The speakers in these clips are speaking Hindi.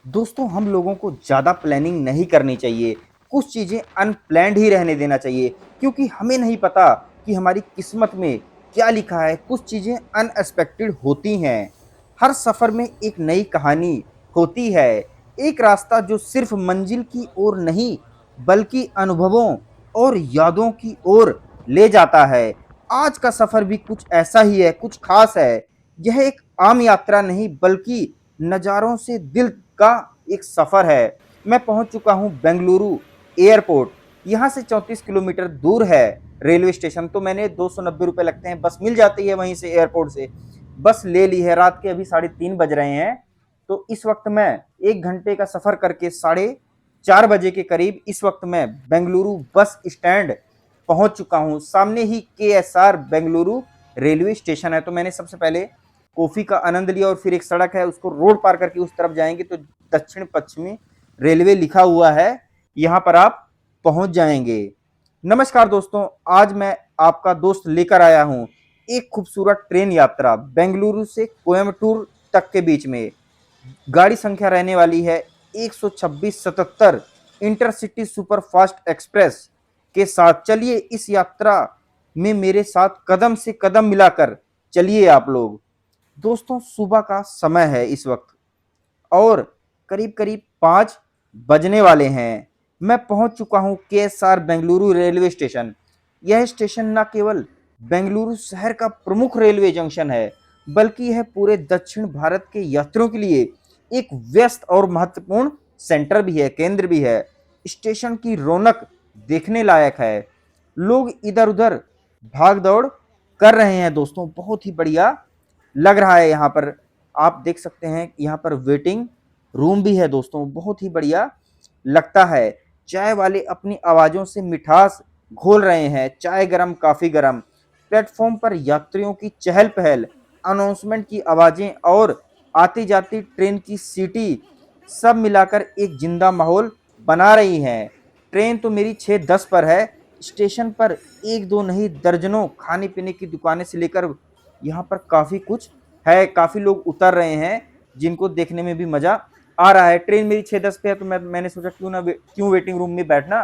दोस्तों हम लोगों को ज़्यादा प्लानिंग नहीं करनी चाहिए। कुछ चीज़ें अनप्लैन्ड ही रहने देना चाहिए क्योंकि हमें नहीं पता कि हमारी किस्मत में क्या लिखा है। कुछ चीज़ें अनएक्सपेक्टेड होती हैं। हर सफ़र में एक नई कहानी होती है। एक रास्ता जो सिर्फ़ मंजिल की ओर नहीं बल्कि अनुभवों और यादों की ओर ले जाता है। आज का सफ़र भी कुछ ऐसा ही है, कुछ ख़ास है। यह एक आम यात्रा नहीं बल्कि नज़ारों से दिल का एक सफ़र है। मैं पहुंच चुका हूं बेंगलुरु एयरपोर्ट। यहां से 34 किलोमीटर दूर है रेलवे स्टेशन। तो मैंने 290 रुपए लगते हैं, बस मिल जाती है वहीं से एयरपोर्ट से। बस ले ली है। रात के अभी 3:30 बज रहे हैं। तो इस वक्त मैं 1 घंटे का सफ़र करके 4:30 बजे के करीब इस वक्त मैं बेंगलुरु बस स्टैंड पहुंच चुका हूं। सामने ही KSR बेंगलुरु रेलवे स्टेशन है। तो मैंने सबसे पहले कॉफी का आनंद लिया और फिर एक सड़क है, उसको रोड पार करके उस तरफ जाएंगे तो दक्षिण पश्चिमी रेलवे लिखा हुआ है, यहां पर आप पहुंच जाएंगे। नमस्कार दोस्तों, आज मैं आपका दोस्त लेकर आया हूं एक खूबसूरत ट्रेन यात्रा बेंगलुरु से कोयम्बटूर तक के बीच में। गाड़ी संख्या रहने वाली है 12677 इंटरसिटी सुपरफास्ट एक्सप्रेस के साथ। चलिए इस यात्रा में मेरे साथ कदम से कदम मिलाकर चलिए आप लोग। दोस्तों सुबह का समय है इस वक्त और करीब करीब 5 बजने वाले हैं। मैं पहुंच चुका हूं KSR बेंगलुरु रेलवे स्टेशन। यह स्टेशन न केवल बेंगलुरु शहर का प्रमुख रेलवे जंक्शन है बल्कि यह पूरे दक्षिण भारत के यात्रियों के लिए एक व्यस्त और महत्वपूर्ण सेंटर भी है, केंद्र भी है। स्टेशन की रौनक देखने लायक है। लोग इधर उधर भाग दौड़ कर रहे हैं दोस्तों, बहुत ही बढ़िया लग रहा है। यहाँ पर आप देख सकते हैं, यहाँ पर वेटिंग रूम भी है दोस्तों, बहुत ही बढ़िया लगता है। चाय वाले अपनी आवाज़ों से मिठास घोल रहे हैं, चाय गरम काफ़ी गरम। प्लेटफॉर्म पर यात्रियों की चहल पहल, अनाउंसमेंट की आवाज़ें और आती जाती ट्रेन की सीटी सब मिलाकर एक जिंदा माहौल बना रही हैं। ट्रेन तो मेरी 6:10 पर है। स्टेशन पर एक दो नहीं दर्जनों खाने पीने की दुकानें से लेकर यहाँ पर काफ़ी कुछ है। काफ़ी लोग उतर रहे हैं जिनको देखने में भी मज़ा आ रहा है। ट्रेन मेरी 6:10 पे है तो मैंने सोचा क्यों वेटिंग रूम में बैठना,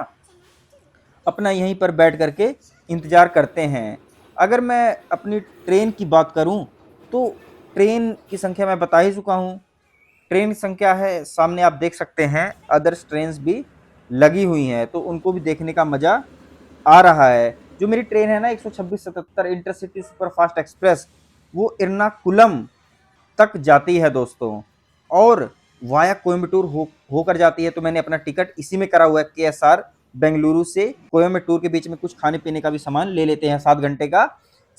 अपना यहीं पर बैठ करके इंतज़ार करते हैं। अगर मैं अपनी ट्रेन की बात करूं तो ट्रेन की संख्या मैं बता ही चुका हूं। ट्रेन की संख्या है, सामने आप देख सकते हैं अदर्स ट्रेन्स भी लगी हुई हैं तो उनको भी देखने का मज़ा आ रहा है। जो मेरी ट्रेन है ना 12677 इंटरसिटी सुपरफास्ट एक्सप्रेस, वो एर्नाकुलम तक जाती है दोस्तों और वाया कोयम्बटूर होकर जाती है। तो मैंने अपना टिकट इसी में करा हुआ है। KSR बेंगलुरु से कोयम्बटूर के बीच में कुछ खाने पीने का भी सामान ले लेते हैं। 7 घंटे का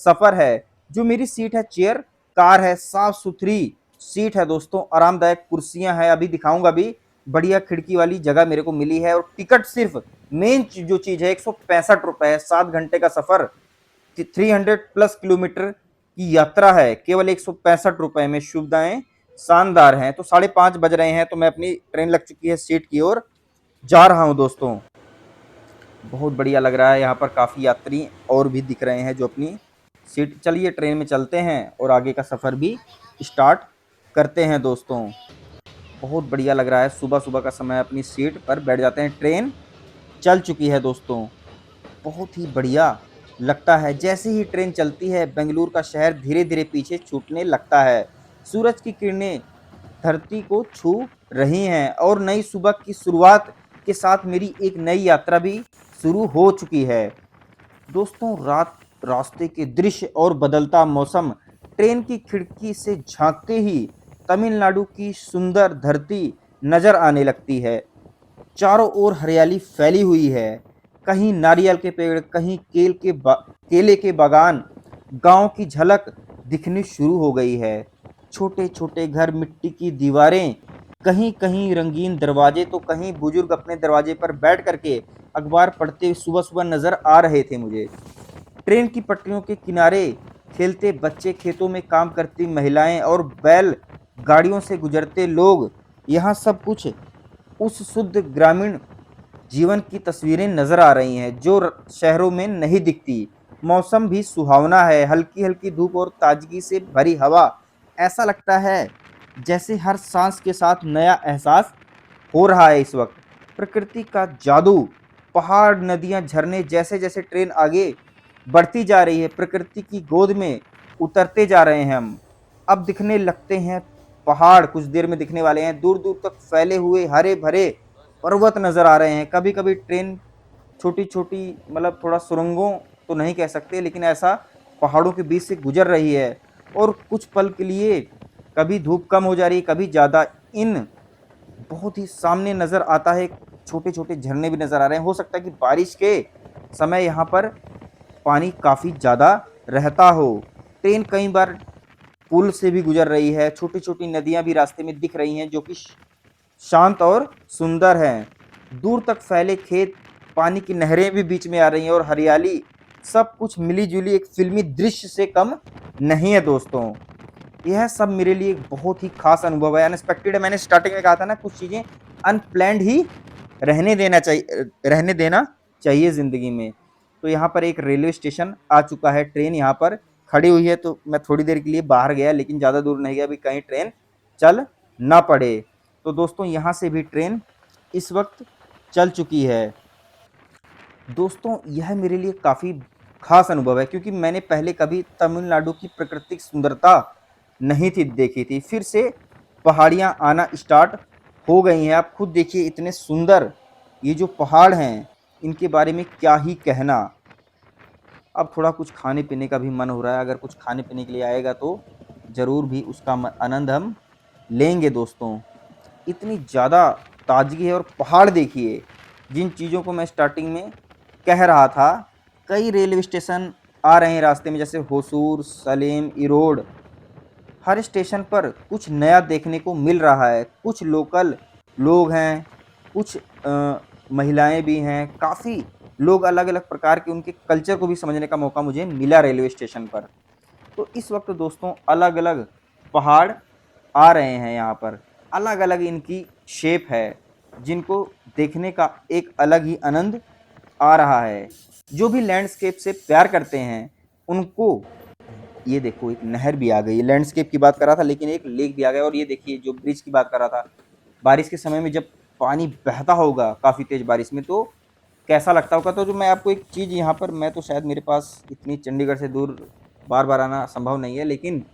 सफर है। जो मेरी सीट है चेयर कार है, साफ सुथरी सीट है दोस्तों, आरामदायक कुर्सियां हैं, अभी दिखाऊंगा भी। बढ़िया खिड़की वाली जगह मेरे को मिली है और टिकट सिर्फ मेन जो चीज है 165 रुपए है। 7 घंटे का सफर, 300+ किलोमीटर की यात्रा है, केवल 165 रुपए में सुविधाएं शानदार हैं। तो 5:30 बज रहे हैं तो मैं अपनी ट्रेन लग चुकी है सीट की ओर जा रहा हूं दोस्तों। बहुत बढ़िया लग रहा है। यहाँ पर काफ़ी यात्री और भी दिख रहे हैं जो अपनी सीट। चलिए ट्रेन में चलते हैं और आगे का सफ़र भी स्टार्ट करते हैं दोस्तों। बहुत बढ़िया लग रहा है, सुबह सुबह का समय, अपनी सीट पर बैठ जाते हैं। ट्रेन चल चुकी है दोस्तों, बहुत ही बढ़िया लगता है। जैसे ही ट्रेन चलती है बेंगलुरु का शहर धीरे धीरे पीछे छूटने लगता है। सूरज की किरणें धरती को छू रही हैं और नई सुबह की शुरुआत के साथ मेरी एक नई यात्रा भी शुरू हो चुकी है दोस्तों। रास्ते के दृश्य और बदलता मौसम, ट्रेन की खिड़की से झांकते ही तमिलनाडु की सुंदर धरती नजर आने लगती है। चारों ओर हरियाली फैली हुई है, कहीं नारियल के पेड़, कहीं केले के बागान। गांव की झलक दिखनी शुरू हो गई है। छोटे छोटे घर, मिट्टी की दीवारें, कहीं कहीं रंगीन दरवाजे तो कहीं बुजुर्ग अपने दरवाजे पर बैठ करके अखबार पढ़ते सुबह सुबह नजर आ रहे थे मुझे। ट्रेन की पटरियों के किनारे खेलते बच्चे, खेतों में काम करती महिलाएं और बैल गाड़ियों से गुजरते लोग, यहाँ सब कुछ उस शुद्ध ग्रामीण जीवन की तस्वीरें नजर आ रही हैं जो शहरों में नहीं दिखती। मौसम भी सुहावना है, हल्की हल्की धूप और ताजगी से भरी हवा। ऐसा लगता है जैसे हर सांस के साथ नया एहसास हो रहा है इस वक्त। प्रकृति का जादू, पहाड़, नदियां, झरने, जैसे जैसे ट्रेन आगे बढ़ती जा रही है, प्रकृति की गोद में उतरते जा रहे हैं हम। अब दिखने लगते हैं पहाड़, कुछ देर में दिखने वाले हैं। दूर दूर तक फैले हुए हरे भरे पर्वत नजर आ रहे हैं। कभी कभी ट्रेन छोटी छोटी, मतलब थोड़ा सुरंगों तो नहीं कह सकते, लेकिन ऐसा पहाड़ों के बीच से गुजर रही है। और कुछ पल के लिए कभी धूप कम हो जा रही है, कभी ज्यादा। इन बहुत ही सामने नजर आता है, छोटे छोटे झरने भी नजर आ रहे हैं। हो सकता है कि बारिश के समय यहाँ पर पानी काफी ज्यादा रहता हो। ट्रेन कई बार पुल से भी गुजर रही है। छोटी छोटी नदियां भी रास्ते में दिख रही हैं, जो कि शांत और सुंदर हैं। दूर तक फैले खेत, पानी की नहरें भी बीच में आ रही हैं, और हरियाली, सब कुछ मिली जुली एक फिल्मी दृश्य से कम नहीं है दोस्तों। यह सब मेरे लिए एक बहुत ही खास अनुभव है, अनएक्सपेक्टेड है। मैंने स्टार्टिंग में कहा था ना, कुछ चीजें अनप्लैंड ही रहने देना चाहिए जिंदगी में। तो यहाँ पर एक रेलवे स्टेशन आ चुका है, ट्रेन यहाँ पर खड़ी हुई है। तो मैं थोड़ी देर के लिए बाहर गया, लेकिन ज़्यादा दूर नहीं गया, अभी कहीं ट्रेन चल ना पड़े। तो दोस्तों यहाँ से भी ट्रेन इस वक्त चल चुकी है। दोस्तों यह मेरे लिए काफ़ी खास अनुभव है, क्योंकि मैंने पहले कभी तमिलनाडु की प्राकृतिक सुंदरता नहीं थी देखी थी। फिर से पहाड़ियाँ आना स्टार्ट हो गई हैं। आप खुद देखिए, इतने सुंदर ये जो पहाड़ हैं, इनके बारे में क्या ही कहना। अब थोड़ा कुछ खाने पीने का भी मन हो रहा है। अगर कुछ खाने पीने के लिए आएगा तो ज़रूर भी उसका आनंद हम लेंगे दोस्तों। इतनी ज़्यादा ताजगी है। और पहाड़ देखिए, जिन चीज़ों को मैं स्टार्टिंग में कह रहा था, कई रेलवे स्टेशन आ रहे हैं रास्ते में, जैसे होसूर, सलेम, इरोड। हर स्टेशन पर कुछ नया देखने को मिल रहा है। कुछ लोकल लोग हैं, कुछ महिलाएं भी हैं, काफ़ी लोग अलग अलग प्रकार के, उनके कल्चर को भी समझने का मौका मुझे मिला रेलवे स्टेशन पर। तो इस वक्त दोस्तों अलग अलग पहाड़ आ रहे हैं यहाँ पर। अलग अलग इनकी शेप है, जिनको देखने का एक अलग ही आनंद आ रहा है। जो भी लैंडस्केप से प्यार करते हैं उनको, ये देखो एक नहर भी आ गई। लैंडस्केप की बात कर रहा था, लेकिन एक लेक भी आ गया। और ये देखिए जो ब्रिज की बात कर रहा था, बारिश के समय में जब पानी बहता होगा काफ़ी तेज़ बारिश में, तो कैसा लगता होगा। तो जो मैं आपको एक चीज़ यहाँ पर, मैं तो शायद मेरे पास इतनी चंडीगढ़ से दूर बार बार आना संभव नहीं है, लेकिन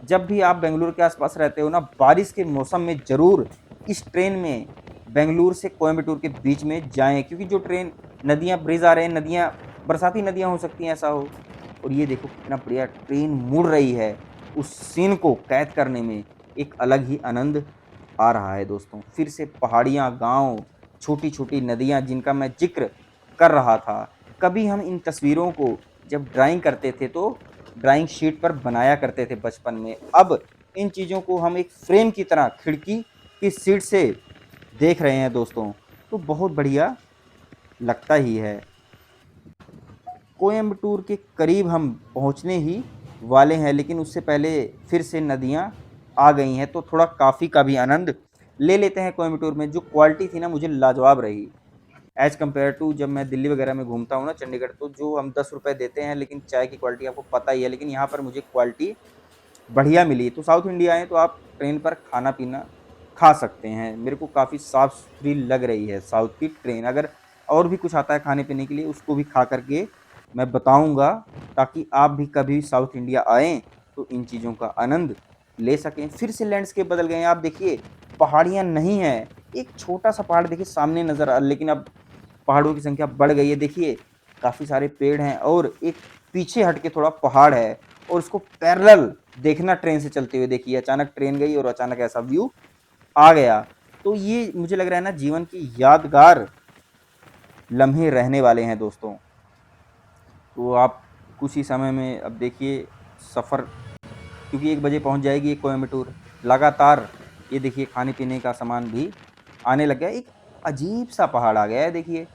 जब भी आप बेंगलुरु के आसपास रहते हो ना, बारिश के मौसम में ज़रूर इस ट्रेन में बेंगलुरु से कोयम्बटूर के बीच में जाएं, क्योंकि जो ट्रेन, नदियाँ, ब्रिज आ रहे हैं, नदियाँ बरसाती नदियाँ हो सकती हैं, ऐसा हो। और ये देखो कितना बढ़िया ट्रेन मुड़ रही है, उस सीन को कैद करने में एक अलग ही आनंद आ रहा है दोस्तों। फिर से पहाड़ियाँ, गांव, छोटी छोटी नदियाँ, जिनका मैं जिक्र कर रहा था। कभी हम इन तस्वीरों को जब ड्राइंग करते थे तो ड्राइंग शीट पर बनाया करते थे बचपन में। अब इन चीज़ों को हम एक फ्रेम की तरह खिड़की की सीट से देख रहे हैं दोस्तों। तो बहुत बढ़िया लगता ही है। कोयम्बटूर के करीब हम पहुंचने ही वाले हैं, लेकिन उससे पहले फिर से नदियां आ गई हैं, तो थोड़ा काफ़ी का भी आनंद ले लेते हैं। कोयम्बटूर में जो क्वालिटी थी ना, मुझे लाजवाब रही एज़ कम्पेयर टू जब मैं दिल्ली वगैरह में घूमता हूँ ना, चंडीगढ़। तो जो हम 10 रुपये देते हैं, लेकिन चाय की क्वालिटी आपको पता ही है, लेकिन यहाँ पर मुझे क्वालिटी बढ़िया मिली। तो साउथ इंडिया आए तो आप ट्रेन पर खाना पीना खा सकते हैं। मेरे को काफ़ी साफ़ सुथरी लग रही है साउथ की ट्रेन। अगर और भी कुछ आता है खाने पीने के लिए, उसको भी खा करके मैं बताऊंगा, ताकि आप भी कभी साउथ इंडिया आएँ तो इन चीज़ों का आनंद ले सकें। फिर से लैंडस्केप बदल गए हैं। आप देखिए, पहाड़ियाँ नहीं हैं, एक छोटा सा पहाड़ देखिए सामने नज़र आ, लेकिन अब पहाड़ों की संख्या बढ़ गई है। देखिए काफ़ी सारे पेड़ हैं, और एक पीछे हट के थोड़ा पहाड़ है, और उसको पैरेलल देखना ट्रेन से चलते हुए। देखिए अचानक ट्रेन गई और अचानक ऐसा व्यू आ गया। तो ये मुझे लग रहा है ना, जीवन की यादगार लम्हे रहने वाले हैं दोस्तों। तो आप कुछ ही समय में अब देखिए सफ़र, क्योंकि 1 बजे पहुंच जाएगी ये कोयम्बटूर। लगातार ये देखिए खाने पीने का सामान भी आने लग गया। एक अजीब सा पहाड़ आ गया है देखिए,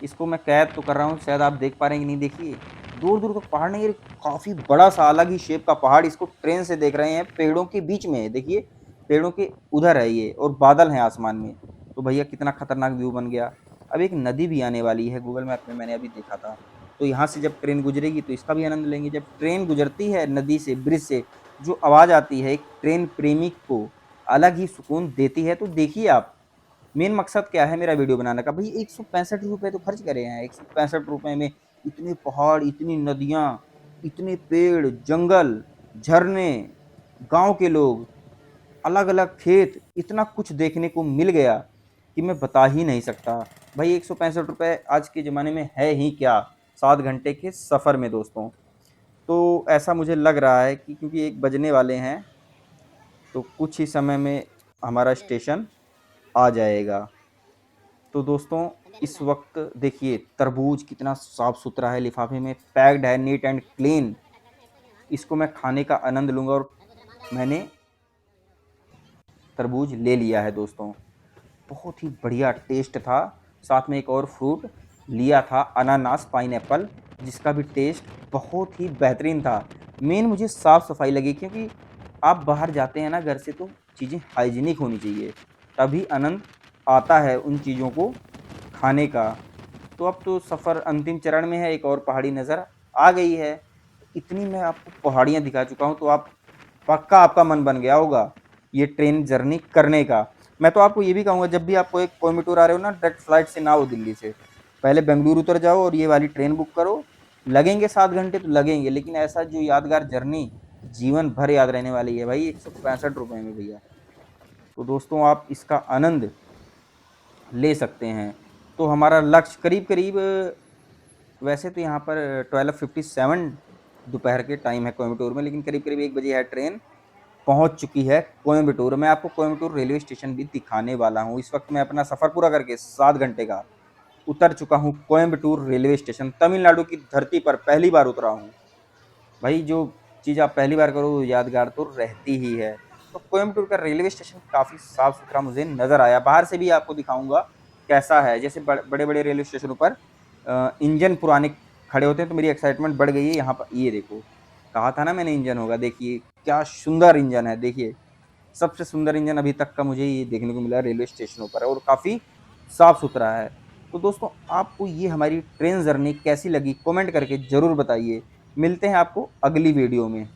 इसको मैं कैद तो कर रहा हूँ, शायद आप देख पा रहे हैं कि नहीं। देखिए दूर दूर तक पहाड़ नहीं, ये काफ़ी बड़ा सा अलग ही शेप का पहाड़। इसको ट्रेन से देख रहे हैं, पेड़ों के बीच में है। देखिए पेड़ों के उधर है ये, और बादल हैं आसमान में। तो भैया कितना खतरनाक व्यू बन गया। अब एक नदी भी आने वाली है, गूगल मैप में मैंने अभी देखा था। तो यहाँ से जब ट्रेन गुजरेगी तो इसका भी आनंद लेंगे। जब ट्रेन गुजरती है नदी से, ब्रिज से, जो आवाज़ आती है एक ट्रेन प्रेमी को अलग ही सुकून देती है। तो देखिए आप, मेन मकसद क्या है मेरा वीडियो बनाने का? भई ₹165 तो खर्च करे हैं, ₹165 में इतने पहाड़, इतनी नदियाँ, इतने पेड़, जंगल, झरने, गाँव के लोग, अलग-अलग खेत, इतना कुछ देखने को मिल गया कि मैं बता ही नहीं सकता। भाई ₹165 आज के ज़माने में है ही क्या 7 घंटे के सफ़र में दोस्तों। तो ऐसा मुझे लग रहा है कि क्योंकि 1 बजने वाले हैं, तो कुछ ही समय में हमारा स्टेशन आ जाएगा। तो दोस्तों इस वक़्त देखिए तरबूज कितना साफ-सुथरा है, लिफ़ाफ़े में पैक्ड है, नीट एंड क्लीन। इसको मैं खाने का आनंद लूँगा और मैंने तरबूज ले लिया है दोस्तों। बहुत ही बढ़िया टेस्ट था। साथ में एक और फ्रूट लिया था अनानास, पाइनएप्पल, जिसका भी टेस्ट बहुत ही बेहतरीन था। मेन मुझे साफ-सफाई लगी क्योंकि आप बाहर जाते हैं ना घर से तो चीज़ें हाइजीनिक होनी चाहिए, तभी आनंद आता है उन चीज़ों को खाने का। तो अब तो सफ़र अंतिम चरण में है, एक और पहाड़ी नज़र आ गई है। इतनी मैं आपको पहाड़ियाँ दिखा चुका हूँ, तो आप पक्का आपका मन बन गया होगा, ये ट्रेन जर्नी करने का। मैं तो आपको ये भी कहूँगा जब भी आप कोयम्बटूर आ रहे हो ना डायरेक्ट फ्लाइट से ना हो दिल्ली से, पहले बेंगलुरु उतर जाओ और ये वाली ट्रेन बुक करो। लगेंगे 7 घंटे तो लगेंगे, लेकिन ऐसा जो यादगार जर्नी जीवन भर याद रहने वाली है भाई ₹165 में भैया। तो दोस्तों आप इसका आनंद ले सकते हैं। तो हमारा लक्ष्य करीब-करीब वैसे तो यहाँ पर 12:57 दोपहर के टाइम है कोयम्बटूर में, लेकिन करीब-करीब 1 बजे है ट्रेन, पहुँच चुकी है कोयम्बटूर। मैं आपको कोयम्बटूर रेलवे स्टेशन भी दिखाने वाला हूँ। इस वक़्त मैं अपना सफ़र पूरा करके 7 घंटे का उतर चुका हूँ कोयम्बटूर रेलवे स्टेशन, तमिलनाडु की धरती पर पहली बार उतरा हूँ। भाई जो चीज़ आप पहली बार करो यादगार तो रहती ही है। तो कोयम्बटूर का रेलवे स्टेशन काफ़ी साफ-सुथरा मुझे नज़र आया। बाहर से भी आपको दिखाऊँगा कैसा है। जैसे बड़े-बड़े रेलवे स्टेशनों पर इंजन पुराने खड़े होते हैं तो मेरी एक्साइटमेंट बढ़ गई है यहाँ पर ये देखो, कहा था ना मैंने इंजन होगा, देखिए क्या सुंदर इंजन है देखिए। सबसे सुंदर इंजन अभी तक का मुझे ये देखने को मिला रेलवे स्टेशनों पर और काफ़ी साफ-सुथरा है। तो दोस्तों आपको ये हमारी ट्रेन जर्नी कैसी लगी? कमेंट करके ज़रूर बताइए। मिलते हैं आपको अगली वीडियो में।